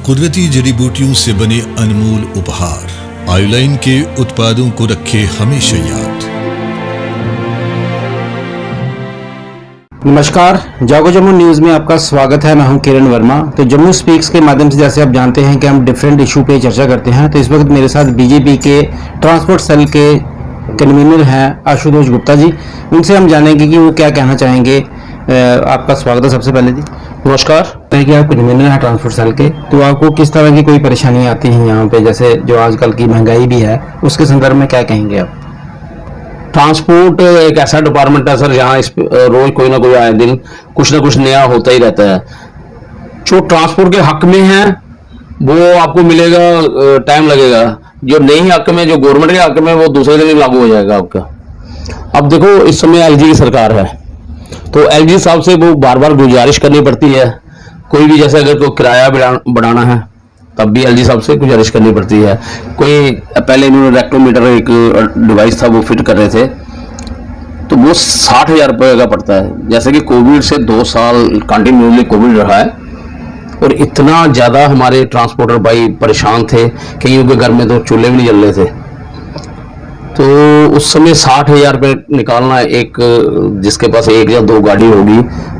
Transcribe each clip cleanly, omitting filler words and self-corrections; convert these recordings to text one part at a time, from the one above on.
कुदरती जड़ी बूटियों से बने अनमोल उपहार आयुलाइन के उत्पादों को रखे हमेशा याद। नमस्कार, जागो जम्मू न्यूज़ में आपका स्वागत है। मैं हूं किरण वर्मा। तो जम्मू स्पीक्स के माध्यम से जैसे आप जानते हैं कि हम डिफरेंट इशू पे चर्चा करते हैं, तो इस वक्त मेरे साथ बीजेपी के ट्रांसपोर्ट सेल के कन्वीनर हैं आशुतोष गुप्ता जी। उनसे हम जानेंगे कि वो क्या कहना चाहेंगे। आपका स्वागत है सबसे पहले जी। नमस्कार। कि आप कन्वीनर हैं ट्रांसपोर्ट सेल के, तो आपको किस तरह की कोई परेशानी आती है यहाँ पे, जैसे जो आजकल की महंगाई भी है उसके संदर्भ में क्या कहेंगे आप? ट्रांसपोर्ट एक ऐसा डिपार्टमेंट है सर, जहाँ इस रोज कोई ना कोई आए दिन कुछ ना कुछ नया होता ही रहता है। जो ट्रांसपोर्ट के हक में है वो आपको मिलेगा, टाइम लगेगा। जो नहीं हक में, जो गवर्नमेंट के हक में, वो दूसरे दिन ही लागू हो जाएगा आपका। अब देखो, इस समय एलजी की सरकार है, तो एलजी साहब से वो बार बार गुजारिश करनी पड़ती है। कोई भी, जैसे अगर कोई किराया बढ़ाना है तब भी एलजी साहब से गुजारिश करनी पड़ती है। कोई पहले इन्होंने रेक्टोमीटर एक डिवाइस था वो फिट कर रहे थे, तो वो 60,000 रुपये का पड़ता है। जैसे कि कोविड से 2 साल कंटिन्यूसली कोविड रहा है और इतना ज़्यादा हमारे ट्रांसपोर्टर भाई परेशान थे, कईयों के घर में तो चूल्हे भी नहीं जल रहे थे। तो उस समय 60,000 रुपये निकालना, एक जिसके पास 1 या 2 गाड़ी होगी,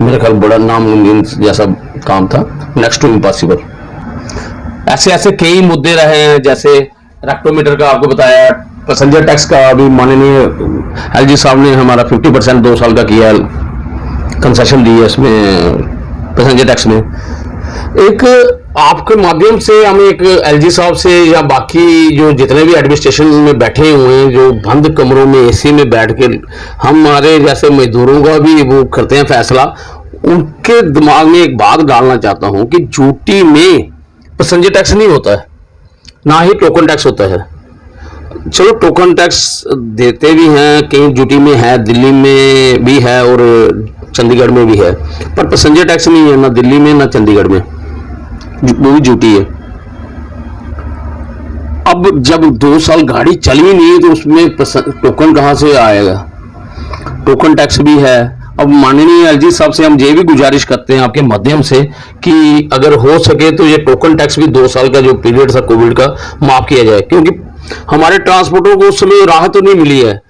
मेरे ख्याल बड़ा नामुमकिन जैसा काम था, नेक्स्ट टू इम्पॉसिबल। ऐसे ऐसे कई मुद्दे रहे हैं, जैसे रेक्टोमीटर का आपको बताया, पैसेंजर टैक्स का अभी माननीय एलजी साहब ने हमारा 50% 2 साल का किया, कंसेशन दी है इसमें पैसेंजर टैक्स में। एक आपके माध्यम से हमें एक एलजी साहब से या बाकी जो जितने भी एडमिनिस्ट्रेशन में बैठे हुए हैं, जो बंद कमरों में एसी में बैठ के हमारे जैसे मजदूरों का भी वो करते हैं फैसला, उनके दिमाग में एक बात डालना चाहता हूं कि ड्यूटी में पैसेंजर टैक्स नहीं होता है, ना ही टोकन टैक्स होता है। चलो टोकन टैक्स देते भी हैं, कहीं ड्यूटी में है, दिल्ली में भी है और चंडीगढ़ में भी है, पर पैसेंजर टैक्स नहीं है, ना दिल्ली में ना चंडीगढ़ में, वो भी ड्यूटी है। अब जब 2 साल गाड़ी चली नहीं तो उसमें टोकन कहां से आएगा? टोकन टैक्स भी है। अब माननीय एलजी साहब से हम ये भी गुजारिश करते हैं आपके माध्यम से कि अगर हो सके तो ये टोकन टैक्स भी 2 साल का जो पीरियड था कोविड का माफ किया जाए, क्योंकि हमारे ट्रांसपोर्टरों को उस समय राहत तो नहीं मिली है,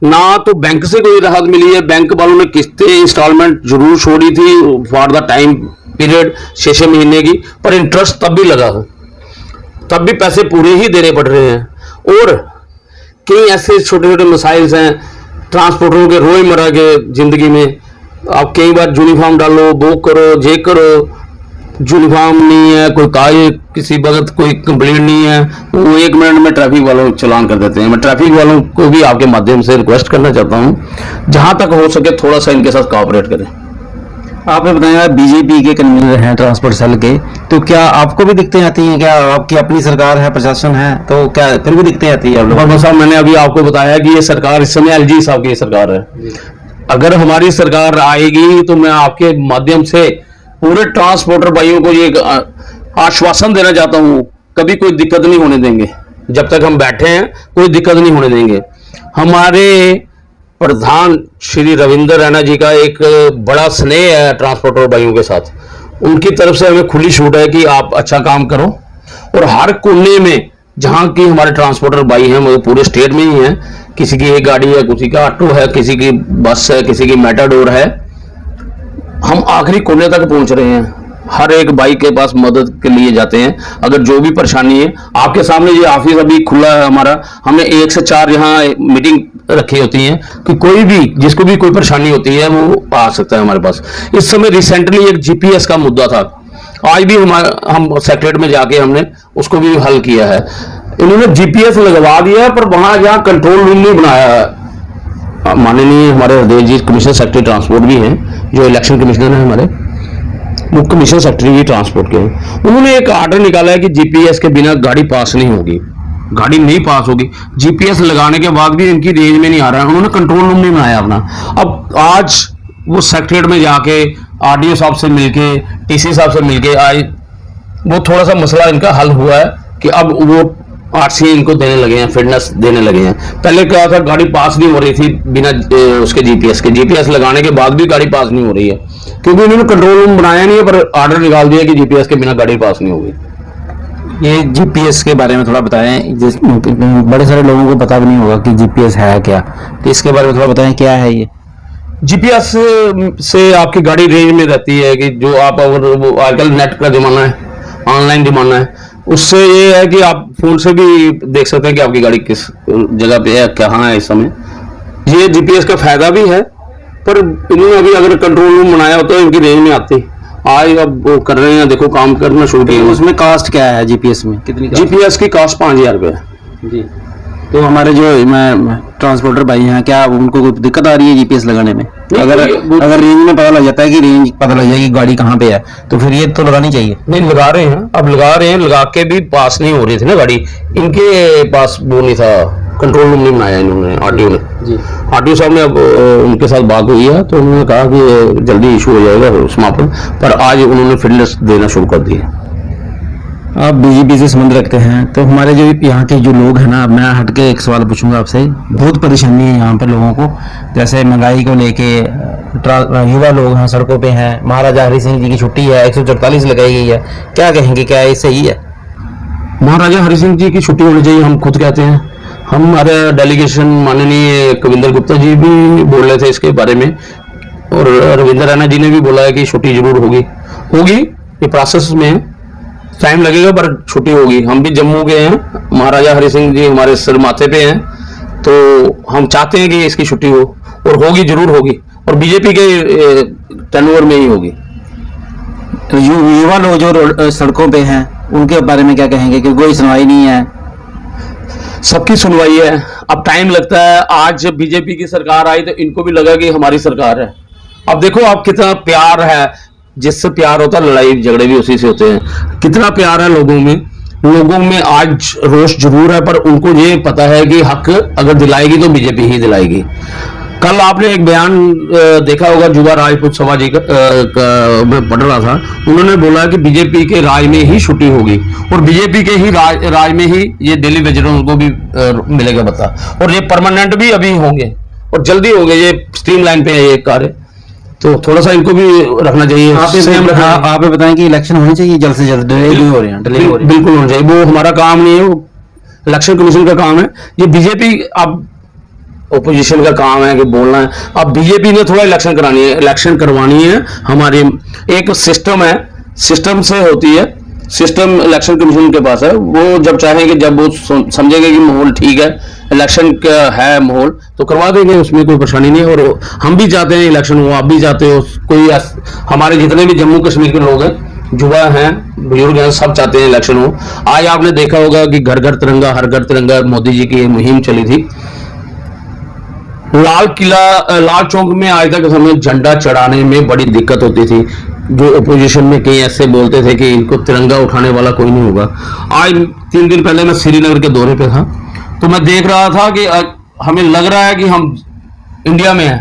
ना तो बैंक से कोई राहत मिली है। बैंक वालों ने किस्तें इंस्टॉलमेंट जरूर छोड़ी थी फॉर द टाइम पीरियड 6 महीने की, पर इंटरेस्ट तब भी लगा, तब भी पैसे पूरे ही देने पड़ रहे हैं। और कई ऐसे छोटे छोटे मसाइल हैं ट्रांसपोर्टरों के रोजमर्रा के जिंदगी में। आप कई बार यूनिफॉर्म डालो, वो करो, ये करो, यूनिफॉर्म नहीं है, कोई कागज किसी वक्त कोई कंप्लेंट नहीं है, वो 1 मिनट में ट्रैफिक वालों चलान कर देते हैं। मैं ट्रैफिक वालों को भी आपके माध्यम से रिक्वेस्ट करना चाहता हूँ, जहां तक हो सके थोड़ा सा इनके साथ कोऑपरेट करें। आपने बताया बीजेपी के कन्वीनर हैं ट्रांसपोर्ट सेल के, तो क्या आपको भी दिक्कतें आती हैं? क्या आपकी अपनी सरकार है, प्रशासन है, तो क्या फिर भी दिक्कतें आती है आप लोगों को? साहब, मैंने अभी आपको बताया कि ये सरकार इस समय एलजी साहब की सरकार है। अगर हमारी सरकार आएगी तो मैं आपके माध्यम से पूरे ट्रांसपोर्टर भाइयों को ये आश्वासन देना चाहता हूँ, कभी कोई दिक्कत नहीं होने देंगे। जब तक हम बैठे हैं कोई दिक्कत नहीं होने देंगे। हमारे प्रधान श्री रविंद्र रैना जी का एक बड़ा स्नेह है ट्रांसपोर्टर भाइयों के साथ, उनकी तरफ से हमें खुली छूट है कि आप अच्छा काम करो। और हर कोने में जहां की हमारे ट्रांसपोर्टर भाई हैं, वो पूरे स्टेट में ही हैं, किसी की एक गाड़ी है, किसी का ऑटो है, किसी की बस है, किसी की मेटाडोर है, हम आखिरी कोने तक पहुंच रहे हैं। हर एक भाई के पास मदद के लिए जाते हैं। अगर जो भी परेशानी है, आपके सामने ये ऑफिस अभी खुला है हमारा, हमने 1 से 4 यहाँ मीटिंग रखी होती है कि कोई भी जिसको भी कोई परेशानी होती है वो आ सकता है हमारे पास। इस समय रिसेंटली एक जीपीएस का मुद्दा था, आज भी हम सेक्रेटरीट में जाके हमने उसको भी हल किया है। इन्होंने जीपीएस लगवा दिया, पर वहां जहाँ कंट्रोल रूम नहीं बनाया है। माननीय हमारे हरदेव जी कमिश्नर सेक्रेटरी ट्रांसपोर्ट भी हैं, जो इलेक्शन कमिश्नर है हमारे, वो कमिश्नर सेक्रेटरी जी ट्रांसपोर्ट के, उन्होंने एक आर्डर निकाला है कि जीपीएस के बिना गाड़ी पास नहीं होगी, गाड़ी नहीं पास होगी। जीपीएस लगाने के बाद भी इनकी रेंज में नहीं आ रहा है, उन्होंने कंट्रोल रूम नहीं बनाया अपना। अब आज वो सेक्रेटरीट में जाके आरडीओ साहब से मिलके, टीसी साहब से मिलके आज वो थोड़ा सा मसला इनका हल हुआ है कि अब वो आरसी इनको देने लगे हैं, फिटनेस देने लगे हैं। पहले क्या था, गाड़ी पास नहीं हो रही थी बिना उसके जीपीएस लगाने के बाद भी गाड़ी पास नहीं हो रही है, क्योंकि उन्होंने कंट्रोल रूम बनाया नहीं है, पर ऑर्डर निकाल दिया कि जीपीएस के बिना गाड़ी पास नहीं होगी। ये जीपीएस के बारे में थोड़ा बताएं, बड़े सारे लोगों को पता भी नहीं होगा कि जीपीएस है क्या, तो इसके बारे में थोड़ा बताएं क्या है ये। जीपीएस से आपकी गाड़ी रेंज में रहती है कि जो आप, अगर वो आजकल नेट का जमाना है, ऑनलाइन जमाना है, उससे ये है कि आप फोन से भी देख सकते हैं कि आपकी गाड़ी किस जगह पे है, कहाँ है इस समय। ये जीपीएस का फायदा भी है, पर इन्होंने अभी अगर कंट्रोल रूम बनाया होता है इनकी रेंज में आती। आज अब वो कर रहे हैं, देखो काम करना शुरू किया। उसमें कास्ट क्या है जीपीएस में, कितनी जीपीएस की कास्ट 5,000 रुपये है जी। तो हमारे जो ट्रांसपोर्टर भाई हैं, क्या उनको कोई दिक्कत आ रही है जीपीएस लगाने में? अगर रेंज में पता लग जाता है कि रेंज पता लग जाएगी गाड़ी कहाँ पे है, तो फिर ये तो लगानी चाहिए। नहीं, लगा रहे हैं, अब लगा रहे हैं, लगा के भी पास नहीं हो रही थी ना गाड़ी, इनके पास वो नहीं था, कंट्रोल रूम नहीं बनाया इन्होंने, आरटीओ ने जी। आरटीओ साहब ने अब उनके साथ बात हुई है, तो उन्होंने कहा कि जल्दी इशू हो जाएगा समापन, पर आज उन्होंने फिटनेस देना शुरू कर दी है। आप बीजेपी से संबंध रखते हैं, तो हमारे जो यहाँ के जो लोग हैं ना, मैं हटके एक सवाल पूछूंगा आपसे। बहुत परेशानी है यहाँ पर लोगों को, जैसे महंगाई को लेके युवा लोग हैं सड़कों पे हैं, महाराजा हरि सिंह जी की छुट्टी है 144 लगाई गई है, क्या कहेंगे, क्या ये सही है? महाराजा हरि सिंह जी की छुट्टी होनी चाहिए, हम खुद कहते हैं। हमारे डेलीगेशन माननीय कविंदर गुप्ता जी भी बोल रहे थे इसके बारे में, और रविंद्र रैना जी ने भी बोला है कि छुट्टी जरूर होगी, ये प्रोसेस में है, टाइम लगेगा पर छुट्टी होगी। हम भी जम्मू के हैं, महाराजा हरि सिंह जी हमारे सिर माथे पे हैं, तो हम चाहते हैं कि इसकी छुट्टी हो, और होगी, जरूर होगी, और बीजेपी के टर्नओवर में ही होगी। युवा लोग जो सड़कों पे हैं उनके बारे में क्या कहेंगे कि कोई सुनवाई नहीं है? सबकी सुनवाई है, अब टाइम लगता है। आज बीजेपी की सरकार आई तो इनको भी लगा कि हमारी सरकार है। अब देखो आप कितना प्यार है, जिससे प्यार होता है लड़ाई झगड़े भी उसी से होते हैं। कितना प्यार है लोगों में आज रोष जरूर है, पर उनको ये पता है कि हक अगर दिलाएगी तो बीजेपी ही दिलाएगी। कल आपने एक बयान देखा होगा, जुबा राजपूत सभा जी का मैं पढ़ रहा था, उन्होंने बोला कि बीजेपी के राज में ही छुट्टी होगी, और बीजेपी के ही राज में ही ये दिल्ली विजिटर्स को भी मिलेगा भत्ता, और ये परमानेंट भी अभी होंगे और जल्दी होंगे। ये स्ट्रीमलाइन पे है ये कार्य, तो थोड़ा सा इनको भी रखना चाहिए। आप बताएं कि इलेक्शन होनी चाहिए जल्द से जल्द, डिले हो रहे हैं, बिल्कुल होना चाहिए। वो हमारा काम नहीं है, वो इलेक्शन कमीशन का काम है। ये बीजेपी अब ओपोजिशन का काम है कि बोलना है। अब बीजेपी ने थोड़ा इलेक्शन करवानी है। हमारी एक सिस्टम है, सिस्टम से होती है, सिस्टम इलेक्शन कमीशन के पास है। वो जब चाहेंगे, जब वो समझेंगे कि माहौल ठीक है, इलेक्शन का है माहौल, तो करवा देंगे, उसमें कोई परेशानी नहीं है। और हम भी चाहते हैं इलेक्शन हो, आप भी चाहते हो, कोई हमारे जितने भी जम्मू कश्मीर के लोग हैं, युवा हैं, बुजुर्ग हैं, सब चाहते हैं इलेक्शन हो। आज आपने देखा होगा कि घर घर तिरंगा, हर घर तिरंगा, मोदी जी की मुहिम चली थी। लाल चौक में आज तक हमें झंडा चढ़ाने में बड़ी दिक्कत होती थी। जो अपोजिशन में कई ऐसे बोलते थे कि इनको तिरंगा उठाने वाला कोई नहीं होगा। आज 3 दिन पहले मैं श्रीनगर के दौरे पे था, तो मैं देख रहा था कि हमें लग रहा है कि हम इंडिया में हैं।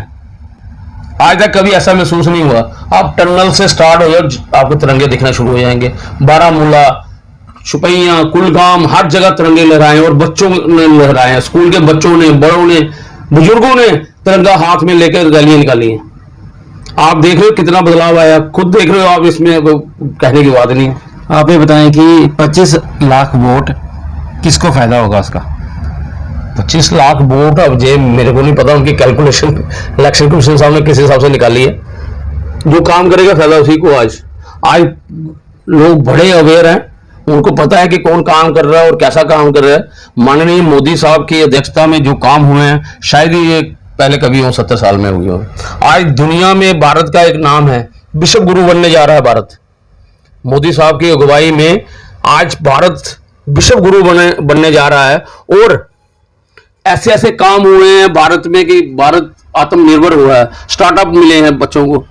आज तक कभी ऐसा महसूस नहीं हुआ। आप टनल से स्टार्ट हो जाओ, आपको तिरंगे दिखना शुरू हो जाएंगे। बारामूला, शुपैया, कुलगाम, हर जगह तिरंगे लहराए, और बच्चों ने लहराए, स्कूल के बच्चों ने, बड़ों ने, बुजुर्गों ने तिरंगा हाथ में लेकर रैलियां निकाली हैं। आप देख रहे हो कितना बदलाव आया, खुद देख रहे हो आप, इसमें कहने की बात नहीं है। आप ये बताएं कि 25 लाख वोट किसको फायदा होगा उसका? 25 लाख वोट, अब ये मेरे को नहीं पता, उनकी कैलकुलेशन इलेक्शन कमीशन साहब ने किस हिसाब से निकाली है। जो काम करेगा फायदा उसी को। आज लोग बड़े अवेयर हैं, उनको पता है कि कौन काम कर रहा है और कैसा काम कर रहा है। माननीय मोदी साहब की अध्यक्षता में जो काम हुए हैं, शायद ही ये पहले कभी हो 70 साल में हुई हो। आज दुनिया में भारत का एक नाम है, विश्व गुरु बनने जा रहा है भारत। मोदी साहब की अगुवाई में आज भारत विश्व गुरु बनने जा रहा है, और ऐसे ऐसे काम हुए हैं भारत में कि भारत आत्मनिर्भर हुआ है, स्टार्टअप मिले हैं बच्चों को,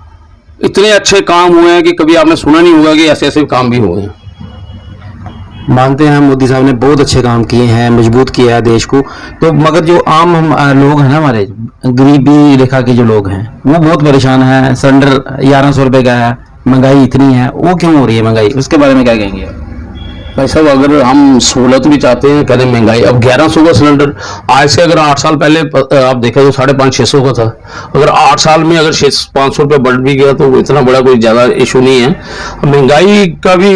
इतने अच्छे काम हुए हैं कि कभी आपने सुना नहीं होगा कि ऐसे ऐसे काम भी हुए हैं। मानते हैं मोदी साहब ने बहुत अच्छे काम किए हैं, मजबूत किया है देश को, तो मगर जो आम हम लोग हैं ना, हमारे गरीबी रेखा के जो लोग हैं, वो बहुत परेशान हैं। सिलेंडर 1100 रुपए का है, महंगाई इतनी है, वो क्यों हो रही है महंगाई, उसके बारे में क्या कहेंगे? भाई साहब, अगर हम सहूलत भी चाहते हैं, कहते हैं महंगाई, अब 1100 का सिलेंडर, आज से अगर 8 साल पहले आप देखा तो 550-600 का था। अगर 8 साल में अगर 500 रुपये बढ़ भी गया तो इतना बड़ा कोई ज्यादा इशू नहीं है। महंगाई का भी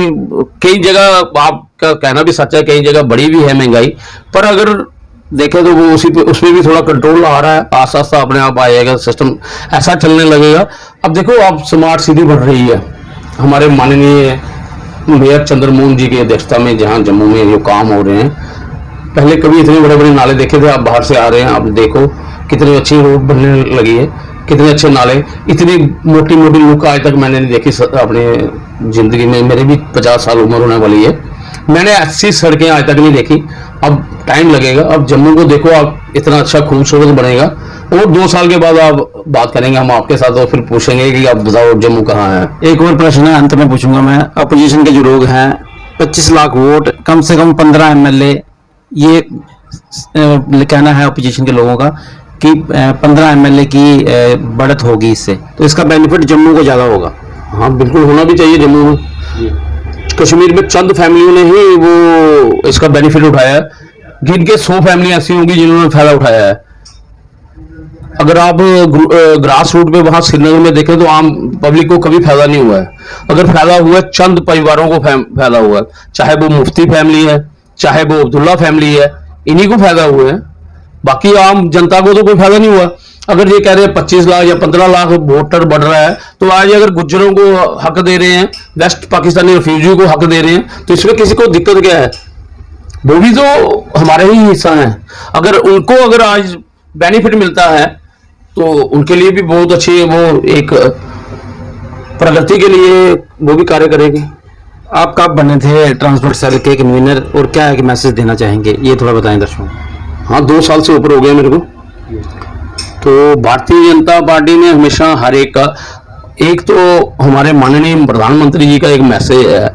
कई जगह आप इसका कहना भी सच है, कई जगह बढ़ी भी है महंगाई, पर अगर देखें तो वो उसी पे उसमें भी थोड़ा कंट्रोल आ रहा है, आस्ता आस्ता अपने आप आएगा, सिस्टम ऐसा चलने लगेगा। अब देखो आप स्मार्ट सिटी बढ़ रही है, हमारे माननीय मेयर चंद्रमोहन जी की अध्यक्षता में जहाँ जम्मू में जो काम हो रहे हैं, पहले कभी इतने बड़े बड़े नाले देखे थे, आप बाहर से आ रहे हैं, आप देखो कितनी अच्छी रोड बनने लगी है, कितने अच्छे नाले, इतनी मोटी मोटी लुक आज तक मैंने नहीं देखी अपने जिंदगी में। मेरी भी 50 साल उम्र होने वाली है, मैंने ऐसी सड़कें आज तक नहीं देखी। अब टाइम लगेगा, अब जम्मू को देखो आप, इतना अच्छा खूबसूरत बनेगा, और 2 साल के बाद आप बात करेंगे हम आपके साथ, और फिर पूछेंगे कि आप बताओ जम्मू कहाँ है। एक और प्रश्न है अंत में पूछूंगा मैं, अपोजिशन के जो लोग हैं 25 लाख वोट, कम से कम 15 MLA, ये कहना है अपोजिशन के लोगों का कि 15 MLA की बढ़त होगी इससे, तो इसका बेनिफिट जम्मू को ज्यादा होगा। हाँ बिल्कुल होना भी चाहिए जम्मू में। कश्मीर में चंद फैमिलियों ने ही वो इसका बेनिफिट उठाया है, गिन के 100 फैमिली ऐसी होंगी जिन्होंने फायदा उठाया है। अगर आप ग्रास रूट पे वहां श्रीनगर में देखें तो आम पब्लिक को कभी फायदा नहीं हुआ है। अगर फायदा हुआ है चंद परिवारों को फायदा हुआ है, चाहे वो मुफ्ती फैमिली है, चाहे वो अब्दुल्ला फैमिली है, इन्हीं को फायदा हुआ है, बाकी आम जनता को तो कोई फायदा नहीं हुआ। अगर ये कह रहे हैं 25 लाख या 15 लाख वोटर बढ़ रहा है, तो आज अगर गुज्जरों को हक दे रहे हैं, वेस्ट पाकिस्तानी रिफ्यूजी को हक दे रहे हैं, तो इसमें किसी को दिक्कत क्या है? वो भी तो हमारे ही हिस्सा है। अगर उनको अगर आज बेनिफिट मिलता है तो उनके लिए भी बहुत अच्छी है, वो एक प्रगति के लिए वो भी कार्य करेगी। आप कब बने थे ट्रांसपोर्ट सेल के कन्वीनर, और क्या है कि मैसेज देना चाहेंगे, ये थोड़ा बताएं दर्शकों। हाँ 2 साल से ऊपर हो गया मेरे को। तो भारतीय जनता पार्टी ने हमेशा हर एक का, एक तो हमारे माननीय प्रधानमंत्री जी का एक मैसेज है,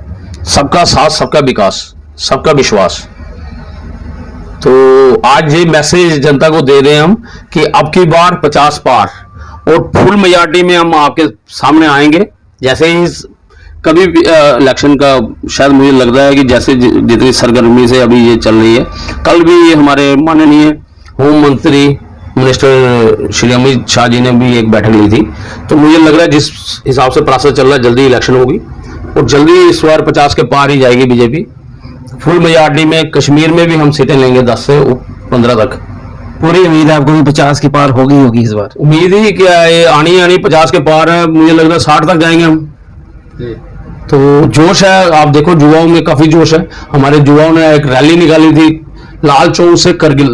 सबका साथ सबका विकास सबका विश्वास। तो आज ये मैसेज जनता को दे रहे हैं हम कि अब की बार 50 पार, और फुल मेजॉरिटी में हम आपके सामने आएंगे। जैसे ही कभी भी इलेक्शन का शायद मुझे लग रहा है कि जैसे जितनी सरगर्मी से अभी ये चल रही है, कल भी ये हमारे माननीय होम मंत्री मिनिस्टर श्री अमित शाह जी ने भी एक बैठक ली थी। तो मुझे लग रहा है जिस हिसाब से प्रोसेस चल रहा है, जल्दी इलेक्शन होगी और जल्दी इस बार 50 के पार ही जाएगी बीजेपी। फुल मेजॉरिटी में कश्मीर में भी हम सीटें लेंगे 10 से 15 तक। पूरी उम्मीद है आपको भी 50 के पार होगी इस बार? उम्मीद ही क्या है, आनी 50 के पार है, मुझे लग रहा है 60 तक जाएंगे हम। तो जोश है, आप देखो युवाओं में काफी जोश है। हमारे युवाओं ने एक रैली निकाली थी लाल चौक से करगिल,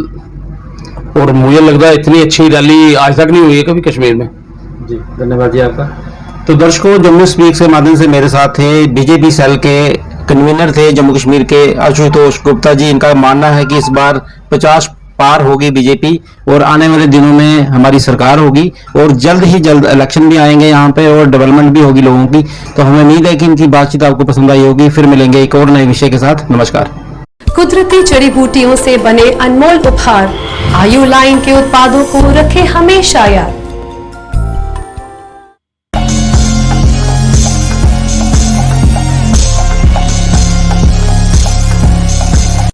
और मुझे लग रहा है इतनी अच्छी रैली आज तक नहीं हुई है कभी कश्मीर में। जी धन्यवाद जी आपका। तो दर्शकों, जम्मू स्पीक्स के माध्यम से मेरे साथ थे बीजेपी सेल के कन्वीनर थे जम्मू कश्मीर के आशुतोष गुप्ता जी। इनका मानना है कि इस बार 50 पार होगी बीजेपी, और आने वाले दिनों में हमारी सरकार होगी, और जल्द ही जल्द इलेक्शन भी आएंगे यहाँ पे, और डेवलपमेंट भी होगी लोगों की। तो हमें उम्मीद है कि इनकी बातचीत आपको पसंद आई होगी। फिर मिलेंगे एक और नए विषय के साथ। नमस्कार। कुदरती जड़ी बूटियों से बने अनमोल उपहार आयु लाइन के उत्पादों को रखे हमेशा याद।